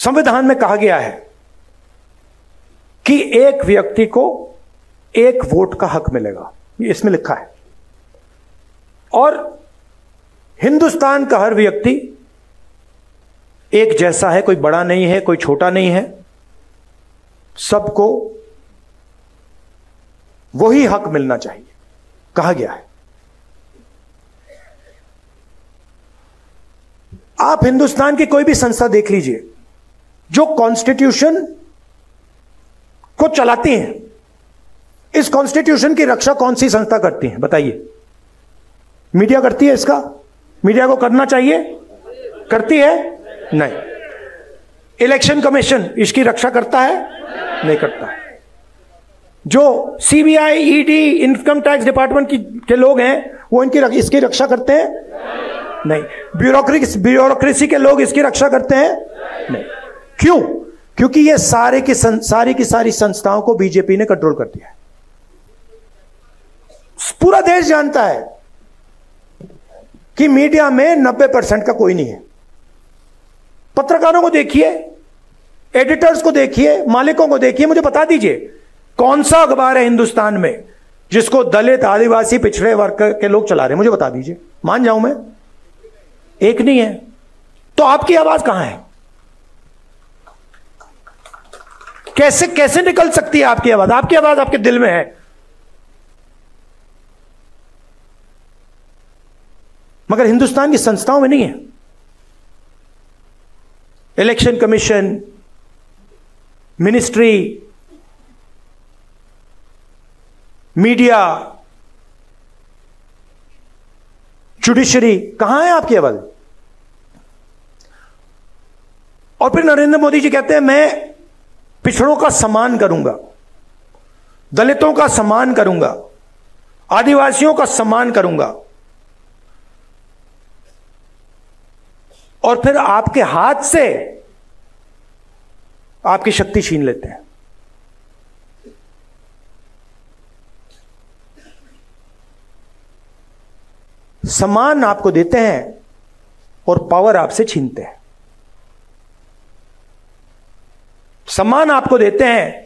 संविधान में कहा गया है कि एक व्यक्ति को एक वोट का हक मिलेगा, ये इसमें लिखा है। और हिंदुस्तान का हर व्यक्ति एक जैसा है, कोई बड़ा नहीं है, कोई छोटा नहीं है, सबको वही हक मिलना चाहिए, कहा गया है। आप हिंदुस्तान की कोई भी संस्था देख लीजिए जो कॉन्स्टिट्यूशन को चलाती हैं, इस कॉन्स्टिट्यूशन की रक्षा कौन सी संस्था करती है बताइए? मीडिया करती है इसका? मीडिया को करना चाहिए? करती है? नहीं। इलेक्शन कमीशन इसकी रक्षा करता है? नहीं करता है। जो CBI, ED, income tax department के लोग हैं वो इसकी रक्षा करते हैं? नहीं। ब्यूरोक्रेसी के लोग इसकी रक्षा करते हैं? नहीं। क्यों? क्योंकि ये सारी की सारी संस्थाओं को बीजेपी ने कंट्रोल कर दिया है। पूरा देश जानता है कि मीडिया में 90% का कोई नहीं है। पत्रकारों को देखिए, एडिटर्स को देखिए, मालिकों को देखिए, मुझे बता दीजिए कौन सा अखबार है हिंदुस्तान में जिसको दलित, आदिवासी, पिछड़े वर्ग के लोग चला रहे हैं? मुझे बता दीजिए, मान जाऊं मैं, एक नहीं है। तो आपकी आवाज कहां है? कैसे निकल सकती है आपकी आवाज? आपकी आवाज आपके दिल में है, मगर हिंदुस्तान की संस्थाओं में नहीं है। Election commission, ministry, media, judiciary, कहां है आपकी आवाज? और फिर नरेंद्र मोदी जी कहते हैं मैं पिछड़ों का सम्मान करूंगा, दलितों का सम्मान करूंगा, आदिवासियों का सम्मान करूंगा, और फिर आपके हाथ से आपकी शक्ति छीन लेते हैं। सम्मान आपको देते हैं और पावर आपसे छीनते हैं। सम्मान आपको देते हैं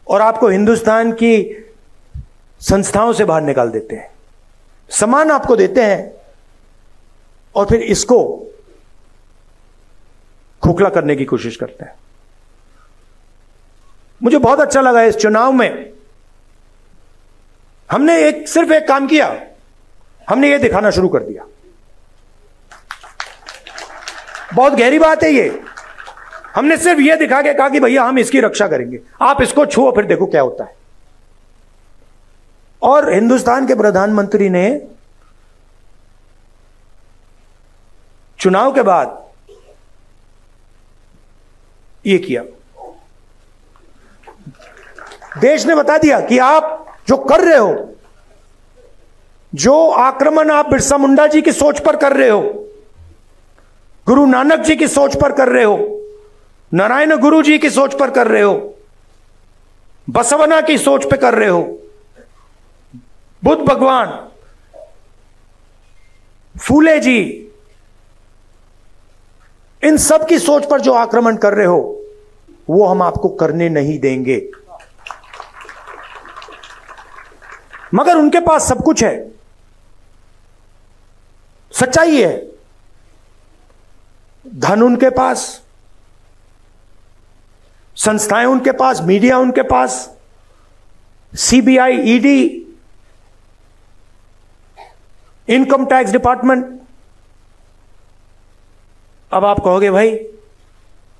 और आपको हिंदुस्तान की संस्थाओं से बाहर निकाल देते हैं। सम्मान आपको देते हैं और फिर इसको खोखला करने की कोशिश करते हैं। मुझे बहुत अच्छा लगा इस चुनाव में हमने सिर्फ एक काम किया, हमने ये दिखाना शुरू कर दिया। बहुत गहरी बात है ये। हमने सिर्फ ये दिखा के कहा कि भैया हम इसकी रक्षा करेंगे, आप इसको छुओ फिर देखो क्या होता है। और हिंदुस्तान के प्रधानमंत्री ने चुनाव के बाद ये किया। देश ने बता दिया कि आप जो कर रहे हो, जो आक्रमण आप बिरसा मुंडा जी की सोच पर कर रहे हो, गुरु नानक जी की सोच पर कर रहे हो, नारायण गुरु जी की सोच पर कर रहे हो, बसवना की सोच पर कर रहे हो, बुद्ध भगवान, फूले जी, इन सब की सोच पर जो आक्रमण कर रहे हो वो हम आपको करने नहीं देंगे। मगर उनके पास सब कुछ है, सच्चाई है, धन उनके पास, संस्थाएं उनके पास, मीडिया उनके पास, CBI, ED, income tax department. अब आप कहोगे भाई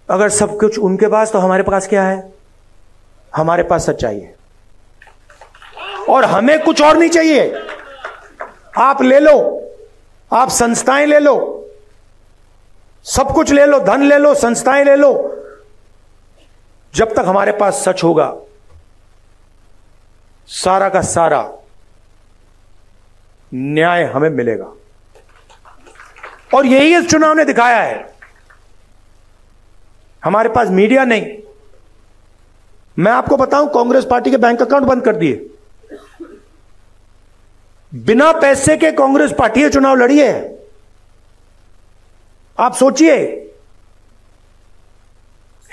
अगर सब कुछ उनके पास तो हमारे पास क्या है? हमारे पास सच्चाई है और हमें कुछ और नहीं चाहिए। आप ले लो, आप संस्थाएं ले लो, सब कुछ ले लो, धन ले लो, संस्थाएं ले लो, जब तक हमारे पास सच होगा सारा का सारा न्याय हमें मिलेगा। और यही इस चुनाव ने दिखाया है। हमारे पास मीडिया नहीं। मैं आपको बताऊं, कांग्रेस पार्टी के बैंक अकाउंट बंद कर दिए। बिना पैसे के कांग्रेस पार्टी चुनाव लड़ी है। आप सोचिए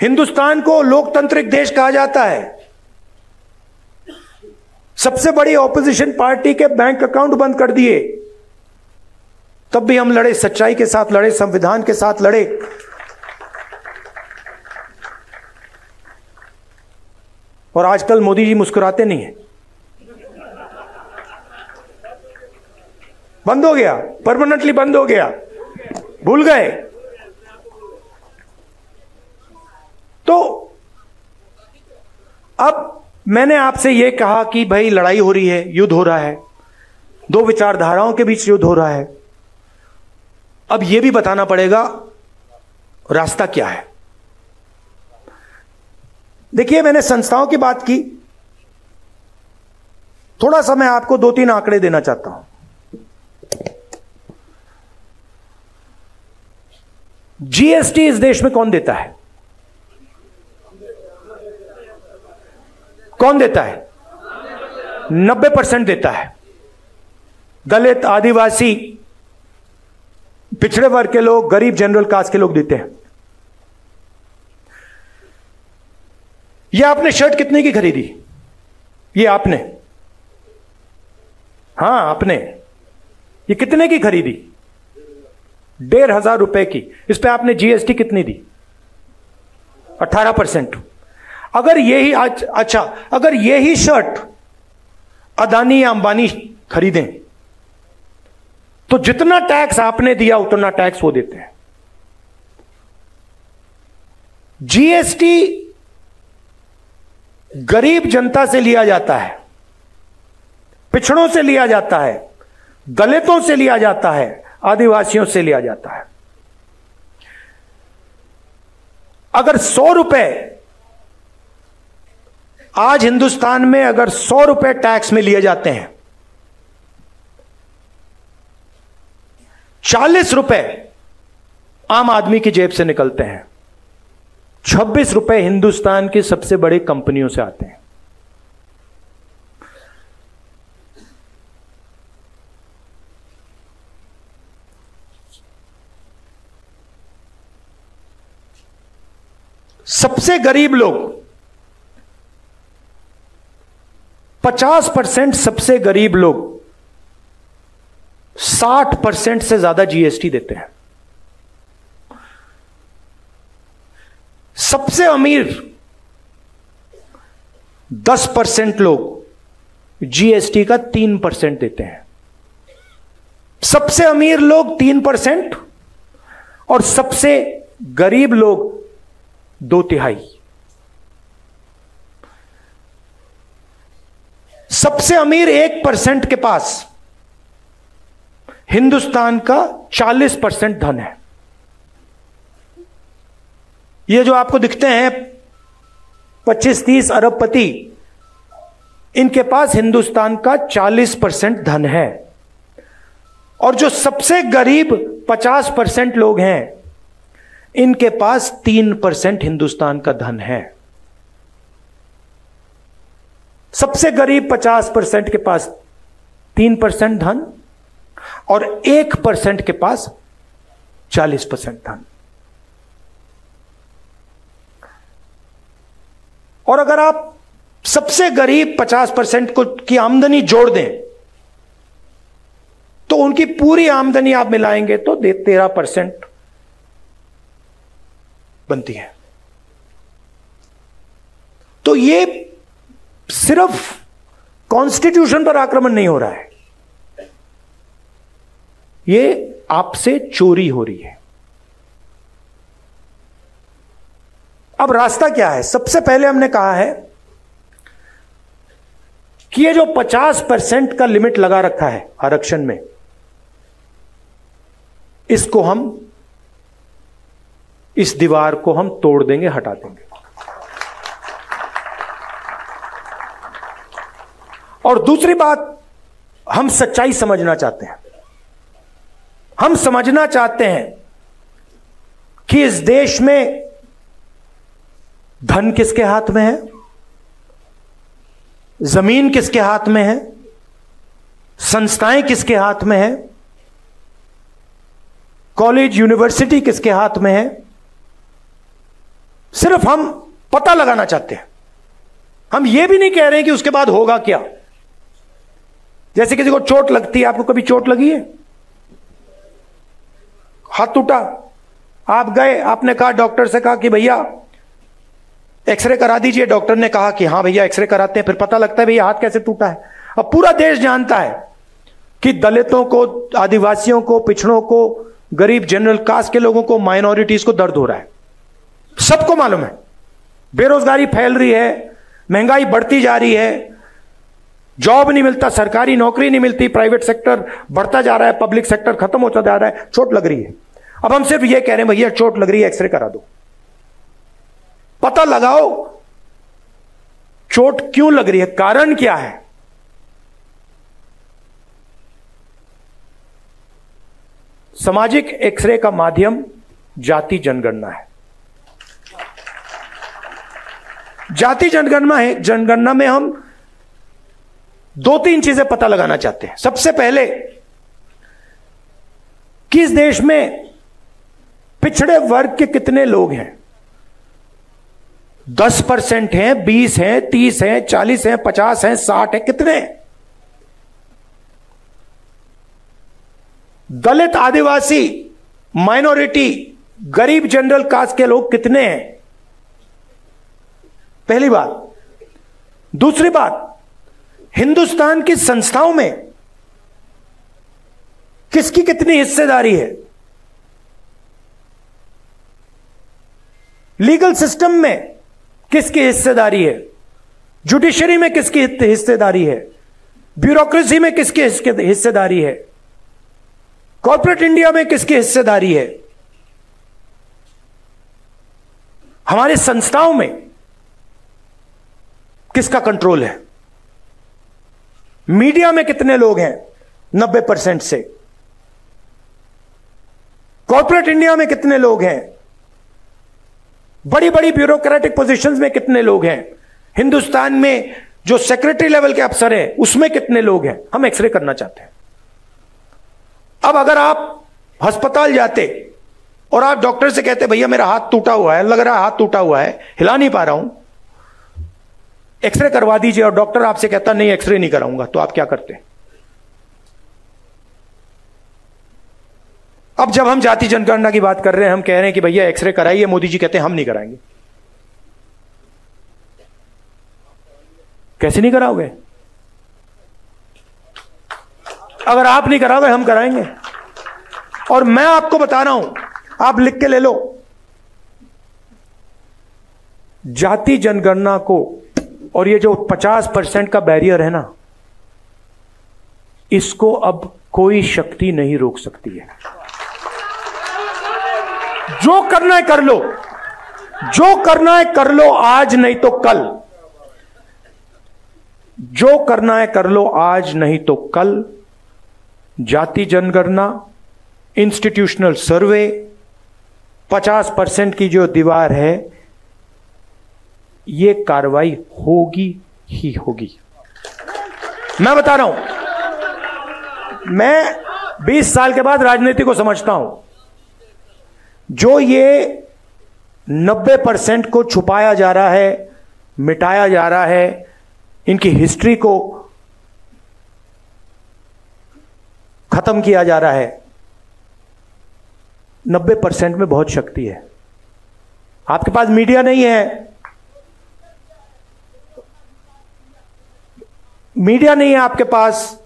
हिंदुस्तान को लोकतांत्रिक देश कहा जाता है। सबसे बड़ी ऑपोजिशन पार्टी के बैंक अकाउंट बंद कर दिए, तब भी हम लड़े, सच्चाई के साथ लड़े, संविधान के साथ लड़े। और आजकल मोदी जी मुस्कुराते नहीं हैं। बंद हो गया, परमानेंटली बंद हो गया, भूल गए। तो अब मैंने आपसे यह कहा कि भाई लड़ाई हो रही है, युद्ध हो रहा है, दो विचारधाराओं के बीच युद्ध हो रहा है। अब यह भी बताना पड़ेगा रास्ता क्या है। देखिए, मैंने संस्थाओं की बात की, थोड़ा सा मैं आपको 2-3 आंकड़े देना चाहता हूं। जीएसटी इस देश में कौन देता है? कौन देता है? 90% देता है। दलित, आदिवासी, पिछड़े वर्ग के लोग, गरीब, जनरल कास्ट के लोग देते हैं। यह आपने शर्ट कितने की खरीदी? ये आपने, हां आपने, ये कितने की खरीदी? 1,500 रुपए की। इस पे आपने जीएसटी कितनी दी? 18%। अगर यही अच्छा, अगर यही शर्ट अदानी या अंबानी खरीदें तो जितना टैक्स आपने दिया उतना टैक्स वो देते हैं। जीएसटी गरीब जनता से लिया जाता है, पिछड़ों से लिया जाता है, दलितों से लिया जाता है, आदिवासियों से लिया जाता है। अगर 100 रुपए आज हिंदुस्तान में, अगर 100 रुपए टैक्स में लिए जाते हैं, 40 रुपए आम आदमी की जेब से निकलते हैं, 26 रुपए हिंदुस्तान की सबसे बड़ी कंपनियों से आते हैं। सबसे गरीब लोग 50%, सबसे गरीब लोग 60% से ज्यादा जीएसटी देते हैं। सबसे अमीर 10% लोग जीएसटी का 3% देते हैं। सबसे अमीर लोग 3% और सबसे गरीब लोग 2/3। सबसे अमीर 1% के पास हिंदुस्तान का 40% धन है। ये जो आपको दिखते हैं 25-30 अरबपति, इनके पास हिंदुस्तान का 40% धन है। और जो सबसे गरीब 50% लोग हैं, इनके पास 3% हिंदुस्तान का धन है। सबसे गरीब 50% के पास 3% धन और 1% के पास 40% धन। और अगर आप सबसे गरीब 50% को की आमदनी जोड़ दें तो उनकी पूरी आमदनी आप मिलाएंगे तो 13% बनती है। तो ये सिर्फ कॉन्स्टिट्यूशन पर आक्रमण नहीं हो रहा है, ये आपसे चोरी हो रही है। अब रास्ता क्या है? सबसे पहले हमने कहा है कि ये जो 50% का लिमिट लगा रखा है आरक्षण में, इसको हम, इस दीवार को हम तोड़ देंगे, हटा देंगे। और दूसरी बात, हम सच्चाई समझना चाहते हैं। हम समझना चाहते हैं कि इस देश में धन किसके हाथ में है, जमीन किसके हाथ में है, संस्थाएं किसके हाथ में है, कॉलेज यूनिवर्सिटी किसके हाथ में है, सिर्फ हम पता लगाना चाहते हैं। हम यह भी नहीं कह रहे हैं कि उसके बाद होगा क्या। जैसे किसी को चोट लगती है, आपको कभी चोट लगी है? हाथ टूटा, आप गए, आपने कहा, डॉक्टर से कहा कि भैया एक्सरे करा दीजिए। डॉक्टर ने कहा कि हाँ भैया एक्सरे कराते हैं। फिर पता लगता है भैया हाथ कैसे टूटा है। अब पूरा देश जानता है कि दलितों को, आदिवासियों को, पिछड़ों को, गरीब जनरल कास्ट के लोगों को, माइनॉरिटीज को दर्द हो रहा है। सबको मालूम है। बेरोजगारी फैल रही है, महंगाई बढ़ती जा रही है, जॉब नहीं मिलता, सरकारी नौकरी नहीं मिलती, प्राइवेट सेक्टर बढ़ता जा रहा है, पब्लिक सेक्टर खत्म होता जा रहा है, चोट लग रही है। अब हम सिर्फ ये कह रहे हैं भैया चोट लग रही है, एक्सरे करा दो, पता लगाओ चोट क्यों लग रही है, कारण क्या है। सामाजिक एक्सरे का माध्यम जाति जनगणना है। जाति जनगणना है। जनगणना में हम 2-3 चीजें पता लगाना चाहते हैं। सबसे पहले, किस देश में पिछड़े वर्ग के कितने लोग हैं? 10% हैं, 20 हैं, 30 हैं, 40 हैं, 50 हैं, 60 हैं, कितने? दलित, आदिवासी, माइनॉरिटी, गरीब जनरल कास्ट के लोग कितने हैं? पहली बात। दूसरी बात, हिंदुस्तान की संस्थाओं में किसकी कितनी हिस्सेदारी है? लीगल सिस्टम में किसकी हिस्सेदारी है? जुडिशरी में किसकी हिस्सेदारी है? ब्यूरोक्रेसी में किसकी हिस्सेदारी है? कॉर्पोरेट इंडिया में किसकी हिस्सेदारी है? हमारे संस्थाओं में किसका कंट्रोल है? मीडिया में कितने लोग हैं? 90% से। कॉर्पोरेट इंडिया में कितने लोग हैं? बड़ी बड़ी ब्यूरोक्रेटिक पोजीशंस में कितने लोग हैं? हिंदुस्तान में जो सेक्रेटरी लेवल के अफसर हैं उसमें कितने लोग हैं? हम एक्सरे करना चाहते हैं। अब अगर आप अस्पताल जाते और आप डॉक्टर से कहते भैया मेरा हाथ टूटा हुआ है, लग रहा है हाथ टूटा हुआ है, हिला नहीं पा रहा हूं, एक्सरे करवा दीजिए, और डॉक्टर आपसे कहता नहीं एक्सरे नहीं कराऊंगा, तो आप क्या करते? अब जब हम जाति जनगणना की बात कर रहे हैं, हम कह रहे हैं कि भैया एक्सरे कराइए, मोदी जी कहते हैं हम नहीं कराएंगे। कैसे नहीं कराओगे? अगर आप नहीं कराओगे हम कराएंगे। और मैं आपको बता रहा हूं, आप लिख के ले लो, जाति जनगणना को और ये जो 50% का बैरियर है ना, इसको अब कोई शक्ति नहीं रोक सकती है। जो करना है कर लो, जो करना है कर लो, आज नहीं तो कल। जो करना है कर लो, आज नहीं तो कल। जाति जनगणना, इंस्टीट्यूशनल सर्वे, 50% की जो दीवार है, ये कार्रवाई होगी ही होगी। मैं बता रहा हूं, मैं 20 साल के बाद राजनीति को समझता हूं। जो ये 90% को छुपाया जा रहा है, मिटाया जा रहा है, इनकी हिस्ट्री को खत्म किया जा रहा है, 90% में बहुत शक्ति है। आपके पास मीडिया नहीं है, मीडिया नहीं है आपके पास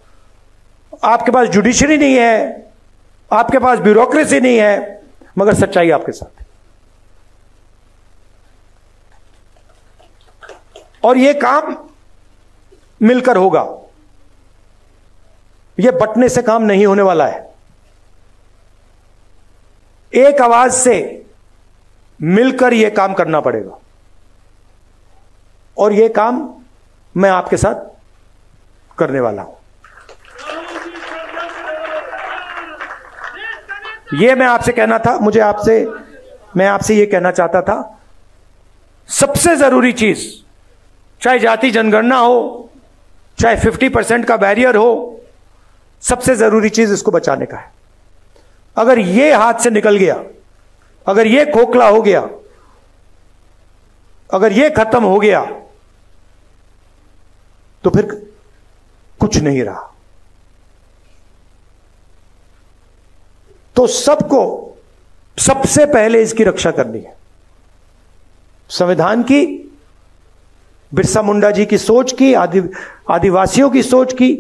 जुडिशरी नहीं है, आपके पास ब्यूरोक्रेसी नहीं है, मगर सच्चाई आपके साथ है। और यह काम मिलकर होगा, यह बंटने से काम नहीं होने वाला है। एक आवाज से मिलकर यह काम करना पड़ेगा, और यह काम मैं आपके साथ करने वाला हूं। यह मैं आपसे कहना था, मैं आपसे यह कहना चाहता था, सबसे जरूरी चीज, चाहे जाति जनगणना हो, चाहे 50% का बैरियर हो, सबसे जरूरी चीज इसको बचाने का है। अगर यह हाथ से निकल गया, अगर यह खोखला हो गया, अगर ये खत्म हो गया तो फिर कुछ नहीं रहा। तो सबको सबसे पहले इसकी रक्षा करनी है। संविधान की, बिरसा मुंडा जी की सोच की, आदिवासियों की सोच की,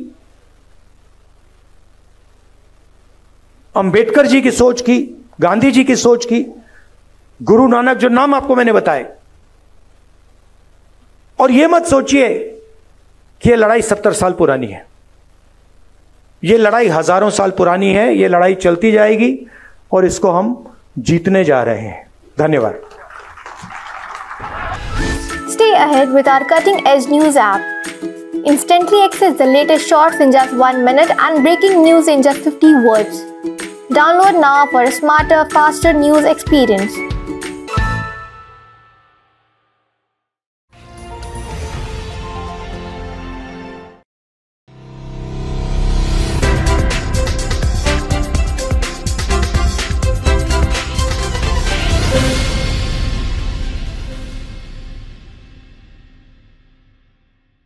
अंबेडकर जी की सोच की, गांधी जी की सोच की, गुरु नानक, जो नाम आपको मैंने बताए। और यह मत सोचिए कि यह लड़ाई 70 साल पुरानी है। यह लड़ाई हजारों साल पुरानी है। यह लड़ाई चलती जाएगी और इसको हम जीतने जा रहे हैं। धन्यवाद। Stay ahead with our cutting-edge news app. Instantly access the latest shorts in just 1 minute and breaking news in just 50 words. Download now for a smarter, faster news experience.